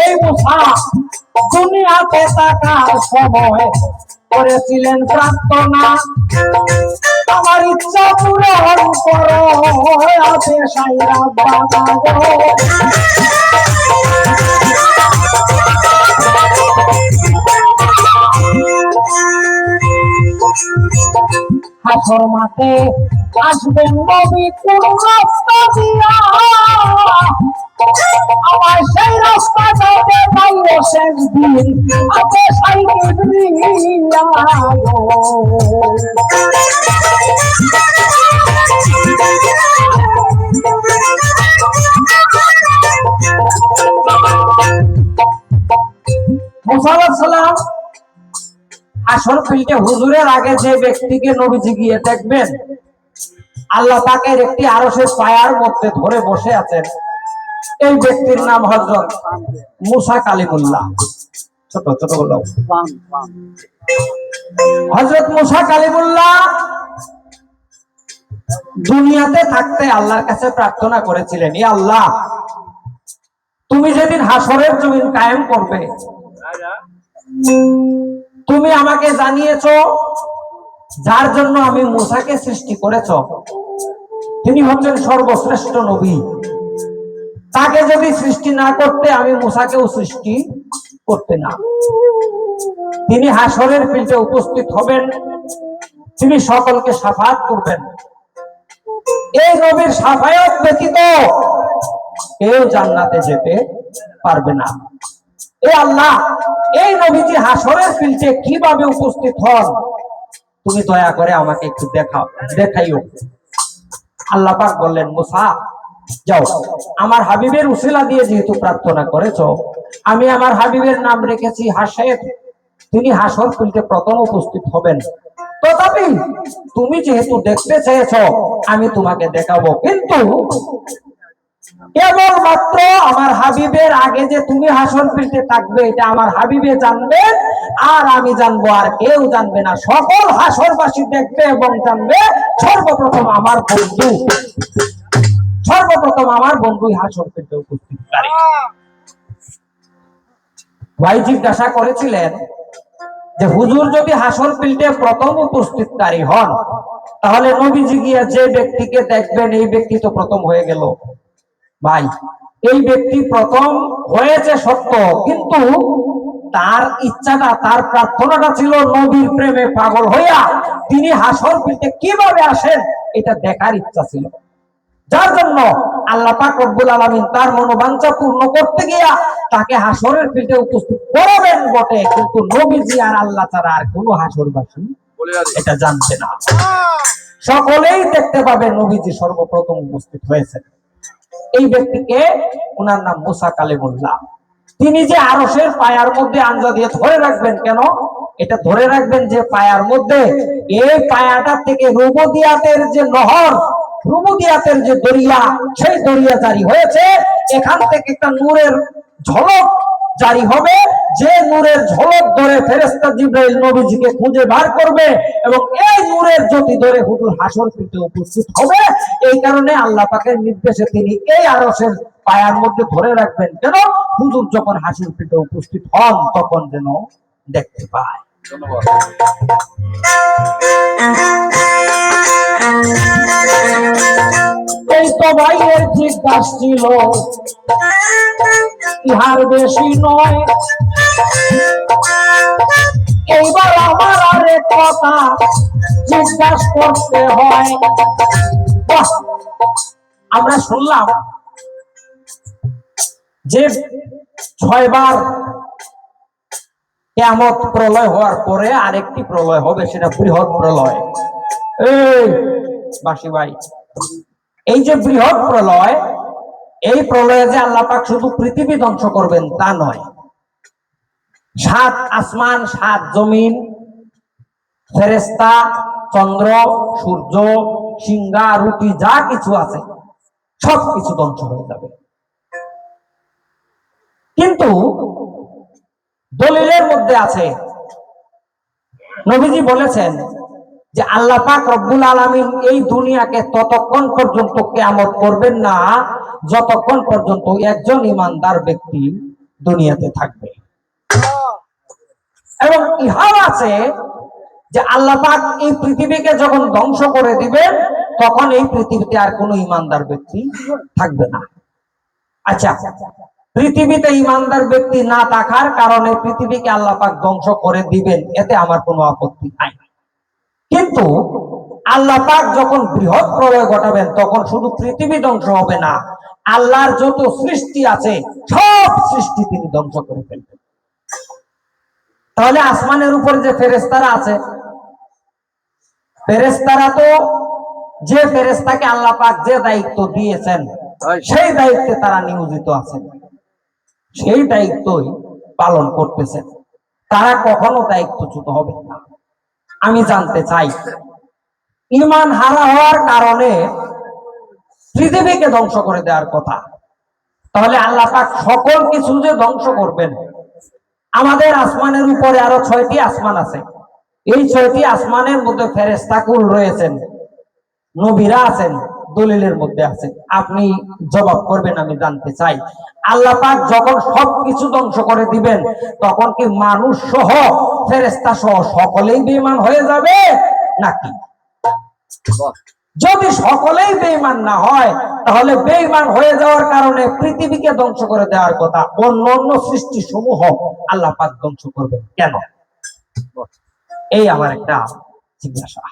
এই মুসা দুনিয়াতে থাকার সময় করেছিলেন প্রার্থনা, আমার ইচ্ছা পূরণ করো আছে সাইরা বানাবো। হাসর মাঠে আসবেন নবী কোন রাস্তা দিয়া, আমার সেই রাস্তাটা দেখাইল শেষ দিন আছে সাইকেলিয়া। মুসা আলাইহিস সালাম হাসর ফিল্ডে হুজুরের আগে যে ব্যক্তিকে নবীজি গিয়ে দেখবেন, আল্লাহ পাকের একটি আরশের পায়ার মধ্যে ধরে বসে আছেন, এই ব্যক্তির নাম হযরত মুসা কালিমুল্লাহ। ছোট ছোট বলো, হযরত মুসা কালিমুল্লাহ দুনিয়াতে থাকতে আল্লাহর কাছে প্রার্থনা করেছিলেন, ইয়া আল্লাহ, তুমি যেদিন হাসরের জমিন কায়েম করবে, তুমি আমাকে জানিয়েছো যার জন্য আমি মুসাকে সৃষ্টি করেছ, তিনি হচ্ছেন সর্বশ্রেষ্ঠ নবী। তাকে যদি সৃষ্টি না করতে আমি মুসাকেও সৃষ্টি করতে না। তিনি হাসরের ফিল্ডে উপস্থিত হবেন, তিনি সকলকে শাফাআত করবেন। এই নবীর শাফায়াত ব্যতীত কেউ জান্নাতে যেতে পারবে না। এ আল্লাহ, এই নবীজি হাসরের ফিল্ডে কিভাবে উপস্থিত হন তুমি দয়া করে আমাকে একটু দেখাইও। আল্লাহ পাক বললেন, মুসা যাও, আমার হাবিবের উসিলা দিয়ে যেহেতু প্রার্থনা করেছো, আমি আমার হাবিবের নাম রেখেছি হাসের, তিনি হাসর ফিল্ডে প্রথম উপস্থিত হবেন। তথাপি তুমি যেহেতু দেখতে চেয়েছো আমি তোমাকে দেখাবো, কিন্তু কেবলমাত্র আমার হাবিবের আগে যে তুমি হাসর ফিল্ডে থাকবে এটা আমার হাবিবে জানবে, আর আমি জানবো, আর কেউ জানবে না। সকল হাসরবাসী দেখবে এবং জানবে সর্বপ্রথম আমার বন্ধু, সর্বপ্রথম আমার বন্ধুই হাসর ফিল্ডে উপস্থিত। ভাই জিজ্ঞাসা করেছিলেন যে হুজুর যদি হাসর ফিল্ডে প্রথম উপস্থিতকারী হন, তাহলে নবীজি গিয়ে যে ব্যক্তিকে দেখবেন এই ব্যক্তি তো প্রথম হয়ে গেল। ভাই, এই ব্যক্তি প্রথম হয়েছে সত্য, কিন্তু তার ইচ্ছাটা, তার প্রার্থনাটা ছিল নবীর প্রেমে পাগল হইয়া তিনি হাসর ফিল্ডে কিভাবে আসেন এটা দেখার ইচ্ছা ছিল। যার জন্য আল্লাহ পাক রব্বুল আলামিন তার মনোবাঞ্ছা পূর্ণ করতে গিয়া তাকে হাসরের ফিল্ডে উপস্থিত করাবেন বটে, কিন্তু নবীজি আর আল্লাহ ছাড়া আর কোনো হাসরবাসী এটা জানতে না। সকলেই দেখতে পাবে নবীজি সর্বপ্রথম উপস্থিত হয়েছে। এই ব্যক্তিকে, ওনার নাম মুসা কালিমুল্লাহ। তিনি যে আরশের পায়ার মধ্যে আঞ্জা দিয়ে ধরে রাখবেন, কেন এটা ধরে রাখবেন যে পায়ার মধ্যে, এই পায়াটা থেকে রুবুদিয়াতের যে নহর, রুবুদিয়াতের যে দরিয়া, সেই দরিয়া জারি হয়েছে। এখান থেকে একটা নূরের ঝলক জারি হবে, যে নূরের ঝলক ধরে ফেরেশতা জিবরাইল নবীজিকে খুঁজে বার করবে এবং এই নূরের জ্যোতি ধরে হুজুর হাসর ফিল্ডে উপস্থিত হবে। এই কারণে আল্লাহ পাকের নির্দেশে তিনি এই আরশের পায়ার মধ্যে ধরে রাখবেন, কেন হুজুর যখন হাসর ফিল্ডে উপস্থিত হন তখন যেন দেখতে পায়। ধন্যবাদ। এই তো ভাইয়ের জিজ্ঞাসা ছিল, ইহার বেশি নয়। এইবার আমার আরেক কথা জিজ্ঞাসা করতে হয়। আমরা শুনলাম যে 6 বার কিয়ামত প্রলয় হওয়ার পরে আরেকটি প্রলয় হবে, সেটা বৃহৎ প্রলয়। এই বাসি ভাই, এই যে বৃহৎ প্রলয়, এই প্রলয়ে যে আল্লাহ পাক শুধু পৃথিবী ধ্বংস করবেন তা নয়, 7 আসমান, 7 জমিন, ফেরেশতা, চন্দ্র, সূর্য, সিংহা, রুটি, যা কিছু আছে সবকিছু ধ্বংস হয়ে যাবে। কিন্তু দলিলের মধ্যে আছে, নবীজি বলেছেন যে আল্লাহ পাক রব্বুল আলামিন এই দুনিয়াকে ততক্ষণ পর্যন্ত কিয়ামত করবেন না যতক্ষণ পর্যন্ত একজন ঈমানদার ব্যক্তি দুনিয়াতে থাকবে। এবং ইহাও আছে যে আল্লাহ পাক এই পৃথিবীকে যখন ধ্বংস করে দিবেন তখন এই পৃথিবীতে আর কোনো ইমানদার ব্যক্তি থাকবে না। আচ্ছা, পৃথিবীতে ইমানদার ব্যক্তি না থাকার কারণে পৃথিবীকে আল্লাহ পাক ধ্বংস করে দিবেন, এতে আমার কোনো আপত্তি নাই। কিন্তু আল্লাহ পাক যখন বৃহৎ প্রলয় ঘটাবেন তখন শুধু পৃথিবী ধ্বংস হবে না, আল্লাহর যত সৃষ্টি আছে সব সৃষ্টি তিনি ধ্বংস করে ফেলবেন। তাহলে আসমানের উপরে যে ফেরেশতারা আছে, ফেরেশতারা তো যে ফেরেশতাকে আল্লাহ পাক যে দায়িত্ব দিয়েছেন সেই দায়িত্বে তারা নিয়োজিত আছেন, সেই দায়িত্বই পালন করতেছেন, তারা কখনো দায়িত্বচ্যুত হবে না। আমি জানতে চাই, ঈমান হারা হওয়ার কারণে পৃথিবীকে ধ্বংস করে দেওয়ার কথা, তাহলে আল্লাহ পাক সকল কিছু যে ধ্বংস করবেন, আমাদের আসমানের উপরে আরো 6টি আসমান আছে, এই 6টি আসমানের মধ্যে ফেরেশতাকুল রয়েছেন, নবীরা আছেন, দলিলের মধ্যে আছে। আপনি জবাব করবেন, আমি জানতে চাই, আল্লাহ পাক যখন সবকিছু ধ্বংস করে দিবেন তখন কি মানুষ সহ ফেরেশতা সহ সকলেই বেঈমান হয়ে যাবে নাকি? যদি সকলেই বেঈমান না হয় তাহলে বেঈমান হয়ে যাওয়ার কারণে পৃথিবীকে ধ্বংস করে দেওয়ার কথা, অন্য অন্য সৃষ্টি সমূহ আল্লাহ পাক ধ্বংস করবেন কেন? এই আমার একটা জিজ্ঞাসা।